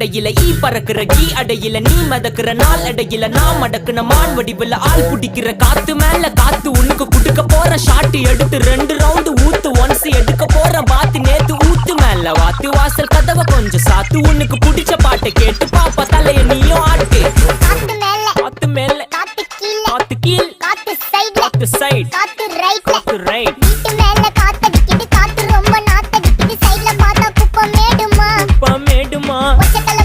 அடையில ஈ பறக்குற key அடையில நீ மதக்குற நாள் அடையில நான் மடக்குன மான் வடிவுல ஆள் புடிக்கிற காத்து மேல காத்து உனக்கு குடுக்க போற ஷாட்டு எடுத்து 2 ரவுண்டு ஊத்து ஒன்ஸ் எடுக்க போற பாத்து நேத்து ஊத்து மேல வாத்து வாசல் கதவை கொஞ்சம் சாத்து உனக்கு பிடிச்ச பாட்டை கேட்டு பாப்பா தலைய நீயும் ஆட்டு காத்து மேல காத்து கீழ காத்து சைடு காத்து ரைட்